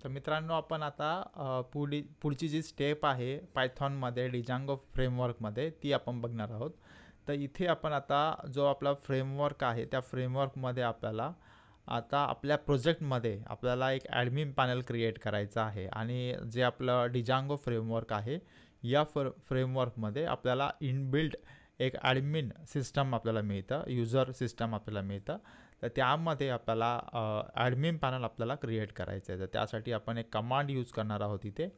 तर मित्रांनो, आपण आता पुढची जी स्टेप आहे पायथॉनमध्ये डिजांगो फ्रेमवर्कमध्ये ती आपण बघणार आहोत. तर इथे आपण आता जो आपला फ्रेमवर्क आहे त्या फ्रेमवर्कमध्ये आपल्याला आता आपल्या प्रोजेक्टमध्ये आपल्याला एक ॲडमिन पॅनल क्रिएट करायचं आहे. आणि जे आपलं डिजांगो फ्रेमवर्क आहे या फ्रेमवर्कमध्ये आपल्याला इनबिल्ट एक ॲडमिन सिस्टम आपल्याला मिळतं, युजर सिस्टम आपल्याला मिळतं. तर त्यामध्ये आपल्याला ॲडमिन पॅनल आपल्याला क्रिएट करायचं आहे. तर त्यासाठी आपण एक कमांड यूज करणार आहोत इथे,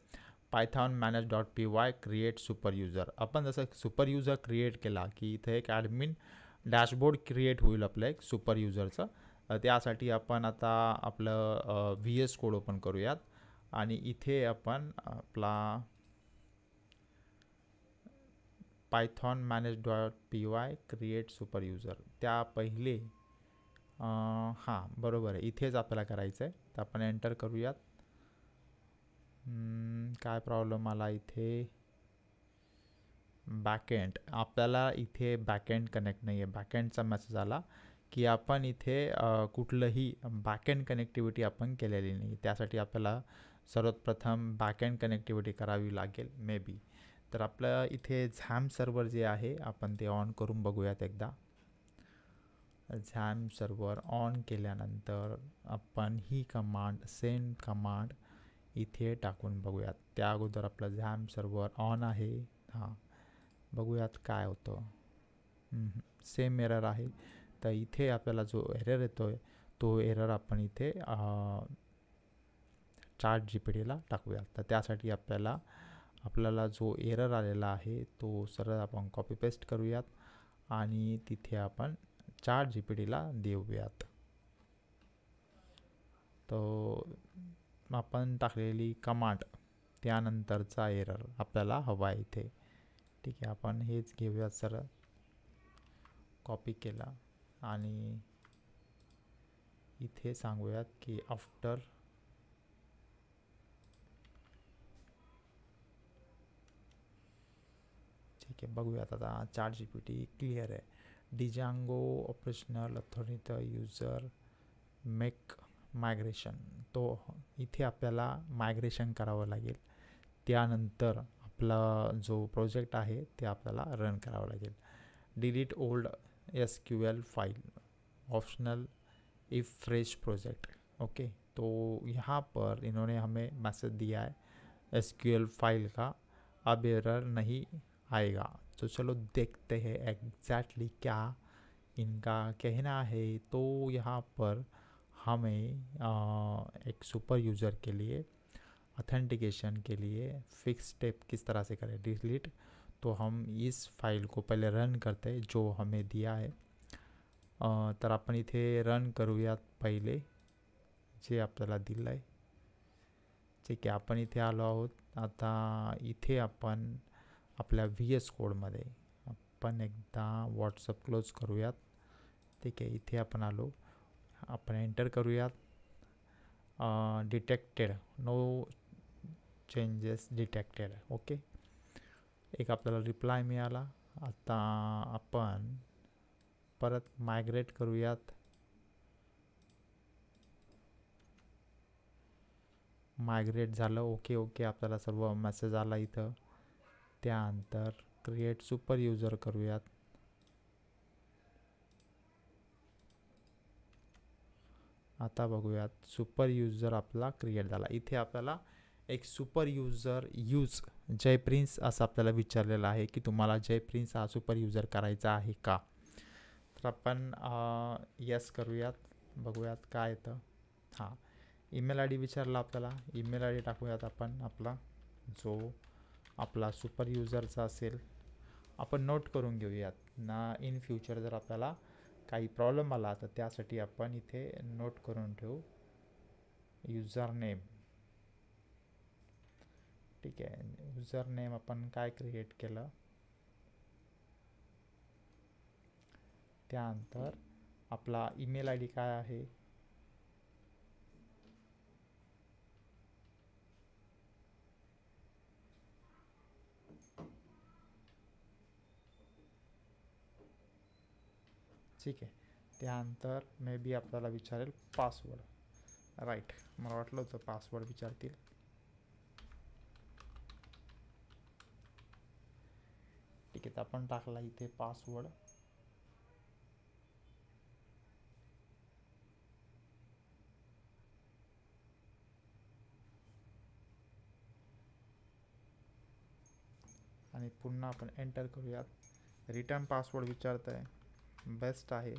Python manage.py create super user. आपण जसं सुपर युजर क्रिएट केला की इथे एक ॲडमिन डॅशबोर्ड क्रिएट होईल आपलं एक सुपर युजरचं. त्यासाठी आपण आता आपलं VS कोड ओपन करूयात आणि इथे आपण आपला Python manage.py create super user त्या पहिले हां बरोबर आहे, इथेच आपल्याला करायचं आहे. तर आपण एंटर करूयात. काय प्रॉब्लेम आला इथे, बॅकएंड आपल्याला इथे बॅकएंड कनेक्ट नाही आहे. बॅकएंडचा मेसेज आला की आपण इथे कुठलंही बॅकएंड कनेक्टिव्हिटी आपण केलेली नाही. त्यासाठी आपल्याला सर्वात प्रथम बॅकएंड कनेक्टिव्हिटी करावी लागेल मे बी. तर आपलं इथे झॅम सर्व्हर जे आहे आपण ते ऑन करून बघूयात एकदा. झॅम सर्व्हर ऑन केल्यानंतर आपण ही कमांड सेंड कमांड इथे टाकून बघूयात. त्या अगोदर आपलं झॅम सर्व्हर ऑन आहे. हां, बघूयात काय होतं. सेम एरर आहे. तर इथे आपल्याला जो एरर येतो आहे तो एरर आपण इथे ChatGPTला टाकूयात. तर त्यासाठी आपल्याला जो एरर आलेला आहे तो सरळ आपण कॉपी पेस्ट करूयात आणि तिथे आपण ChatGPTला देऊयात. तो आपण टाकलेली कमांड त्यानंतरचा एरर आपल्याला हवा आहे इथे. ठीक आहे, आपण हेच घेऊयात, सरळ कॉपी केला आणि इथे सांगूयात की आफ्टर ठीक आहे. बघूयात आता ChatGPT क्लिअर आहे. Django operational authority user make migration, तो इथे आपल्याला मायग्रेशन करावं लागेल. त्यानंतर आपला जो प्रोजेक्ट आहे ते आपल्याला रन करावं लागेल. Delete old SQL file optional if fresh project. Okay, तो यहाँ पर इन्होंने हमें मैसेज दिया है SQL फाइल का अब एरर नहीं आएगा. तो चलो देखते हैं एग्जैक्टली क्या इनका कहना है. तो यहाँ पर हमें एक सुपर यूज़र के लिए ऑथेंटिकेशन के लिए फिक्स स्टेप किस तरह से करें डिलीट. तो हम इस फाइल को पहले रन करते हैं जो हमें दिया है. तर आपण इथे रन करूयात पहिले जे आपल्याला दिलं आहे. ठीक आहे, आपण इथे आलो आहोत. आता इथे आपण आपल्या VS कोडमध्ये आपण एकदा व्हॉट्सअप क्लोज करूयात. ठीक आहे, इथे आपण आलो. आपण एंटर करूयात. Detected, no changes detected. Okay, एक आपल्याला रिप्लाय मिळाला. आता आपण परत मायग्रेट करूयात. मायग्रेट झालं. ओके ओके आपल्याला सर्व मेसेज आला इथं. त्यानंतर क्रिएट सुपर युजर करूयात. आता बघूयात सुपर युजर आपला क्रिएट झाला. इथे आपल्याला एक सुपर युजर यूज जयप्रिन्स असं आपल्याला विचारलेलं आहे की तुम्हाला जयप्रिन्स हा सुपर युजर करायचा आहे का. तर आपण यस करूयात. बघूयात काय येतं. हां, ईमेल ID विचारला आपल्याला. ईमेल ID टाकूयात आपण आपला जो आपला सुपर युजरचा असेल. आपण नोट करून घेऊयात ना, इन फ्युचर जर आपल्याला काही प्रॉब्लेम आला तर त्यासाठी आपण इथे नोट करून ठेवू. User name. ठीक आहे, युजर नेम आपण काय क्रिएट केलं. त्यानंतर आपला ईमेल ID काय आहे. ठीक आहे, त्यानंतर मे बी आपल्याला विचारेल पासवर्ड. राईट, मला वाटलं होतं पासवर्ड विचारतील. ठीक आहे, तर आपण टाकला इथे पासवर्ड. आणि पुन्हा आपण एंटर करूयात. रिटर्न पासवर्ड विचारत आहे, बेस्ट आहे.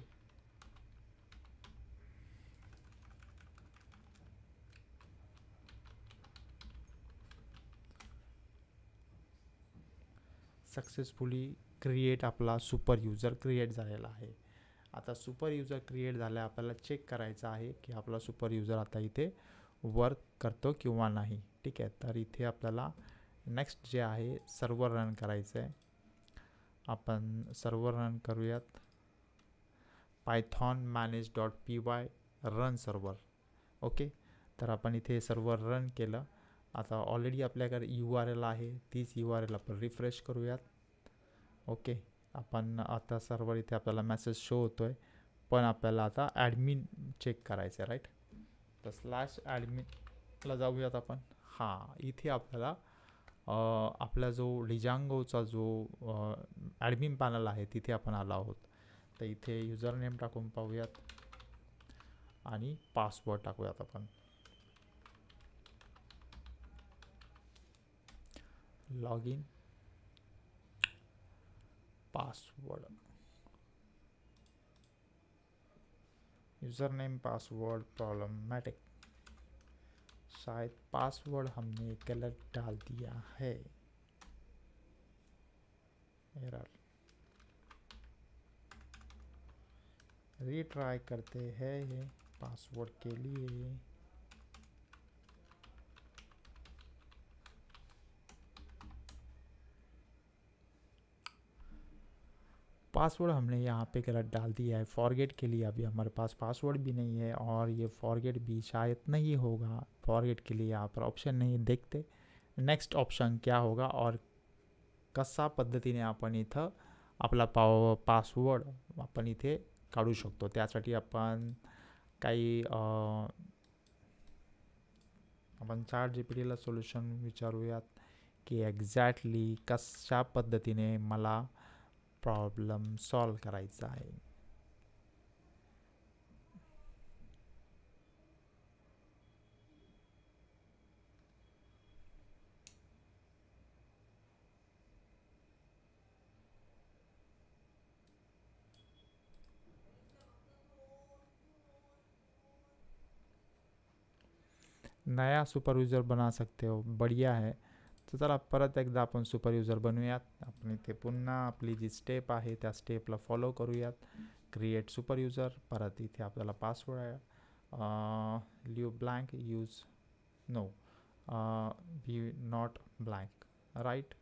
सक्सेसफुली क्रिएट आपला सुपर युजर क्रिएट झालेला आहे. आता सुपर युजर क्रिएट झाला, आपल्याला चेक करायचं आहे की आपला सुपर युजर आता इथे वर्क करतो किंवा नाही. ठीक आहे, तर इथे आपल्याला नेक्स्ट जे आहे सर्व्हर रन करायचं आहे. आपण सर्व्हर रन करूयात. Python manage.py run server. Okay, तर आपण इथे सर्व्हर रन केलं. आता ऑलरेडी आपल्याकडे URL आहे, तीच URL आपण रिफ्रेश करूयात. ओके, आपण आता सर्व्हर इथे आपल्याला मेसेज शो होतो आहे, पण आपल्याला आता ॲडमिन चेक करायचं आहे. राईट, तर /adminला जाऊयात आपण. हां, इथे आपल्याला आपला जो डिजांगोचा जो ॲडमिन पॅनल आहे तिथे आपण आलो आहोत. तर इथे युजर नेम टाकून पाहूयात आणि पासवर्ड टाकूयात आपण. Log in, password, user name password problematic, शायद पासवर्ड हमने गलत डाल दिया है, एरर, रीट्राई करते हैं ये पासवर्ड के लिए. पासवर्ड हमने यहाँ पे गलत डाल दिया है. फॉरगेट के लिए अभी हमारे पास पासवर्ड भी नहीं है और ये फॉरगेट भी शायद नहीं होगा. फॉरगेट के लिए यहाँ पर ऑप्शन नहीं, देखते नेक्स्ट ऑप्शन क्या होगा और कसा पद्धतीने आपण इथं आपला पासवर्ड आपण इथे काढू शकतो. त्यासाठी आपण काही आपण ChatGPTला सोल्युशन विचारूयात की एक्झॅक्टली कशा पद्धतीने मला प्रॉब्लेम सॉल्व करायचा आहे. नया सुपर युजर बना सकते हो, बढ़िया है. तर चला परत एकदा आपण सुपर युजर बनवूयात. आपण इथे पुन्हा आपली जी स्टेप आहे त्या स्टेपला फॉलो करूयात. क्रिएट सुपर युजर, परत इथे आपल्याला पासवर्ड आहे, leave blank, use no, be not blank. Right,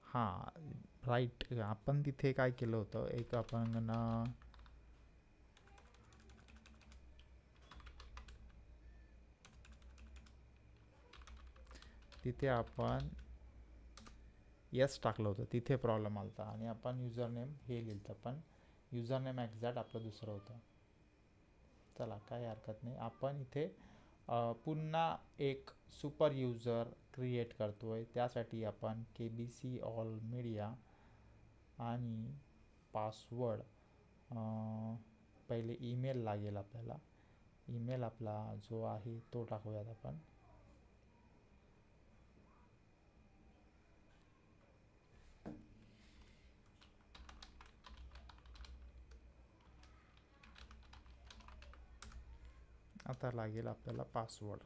हां राईट. आपण तिथे काय केलं होतं, एक आपण तिथे आपण यस टाकलं होतं, तिथे प्रॉब्लेम आला होता. आणि आपण युजर नेम हे लिहिलं होतं, पण युजर नेम एक्झॅक्ट आपलं दुसरं होतं. चला काही हरकत नाही. आपण इथे पुन्हा एक सुपर युजर क्रिएट करतो आहे. त्यासाठी आपण KBC ऑल मीडिया आणि पासवर्ड, पहिले ईमेल लागेल आपल्याला. ईमेल आपला जो आहे तो टाकूयात आपण. आता लागेल आपल्याला पासवर्ड.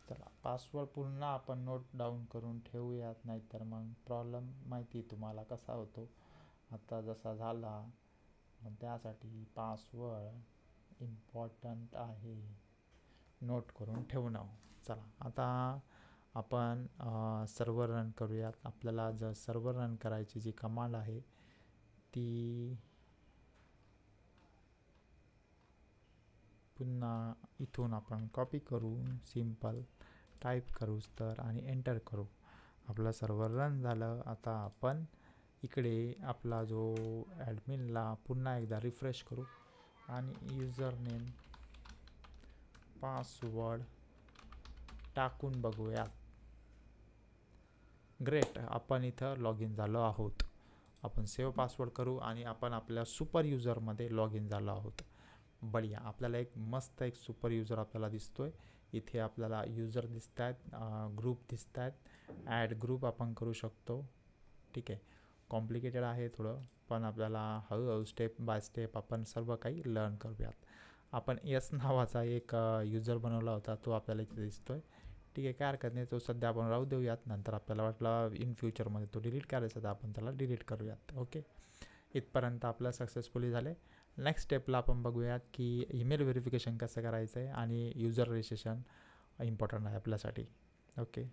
चला पासवर्ड पुन्हा आपण नोट डाऊन करून ठेवूयात, नाहीतर मग प्रॉब्लेम माहिती तुम्हाला कसा होतो. आता जसा झाला, मग त्यासाठी पासवर्ड इम्पॉर्टंट आहे, नोट करून ठेवणं. चला आता आपण सर्व्हर रन करूयात. आपल्याला जर सर्व्हर रन करायची जी कमांड आहे ती पुन्हा इथून आपण कॉपी करू, सिंपल टाईप करूच तर आणि एंटर करू. आपलं सर्व्हर रन झालं. आता आपण इकडे आपला जो ॲडमिनला पुन्हा एकदा रिफ्रेश करू आणि युजर नेम पासवर्ड टाकून बघूया. ग्रेट, आपण इथं लॉग इन झालो आहोत. आपण सेव्ह पासवर्ड करू आणि आपण आपल्या सुपर युजरमध्ये लॉग इन झालो आहोत. बढिया, आपल्याला एक मस्त एक सुपर युजर आपल्याला दिसतोय. इथे आपल्याला युजर दिसत आहेत, ग्रुप दिसत आहेत, ॲड ग्रुप आपण करू शकतो. ठीक आहे, कॉम्प्लिकेटेड आहे थोडं, पण आपल्याला हळूहळू स्टेप बाय स्टेप आपण सर्व काही लर्न करूयात. आपण एस नावाचा एक युजर बनवला होता, तो आपल्याला इथे दिसतोय. ठीक आहे, काय हरकत नाही, तो सध्या आपण राहू देऊयात. नंतर आपल्याला वाटलं इन फ्युचरमध्ये तो डिलीट करायचा तर आपण त्याला डिलीट करूयात. ओके, इथपर्यंत आपलं सक्सेसफुली झाले. नेक्स्ट स्टेपला आपण बघूयात की ईमेल व्हेरिफिकेशन कसं करायचं आहे आणि युजर रजिस्ट्रेशन इम्पॉर्टंट आहे आपल्यासाठी. ओके,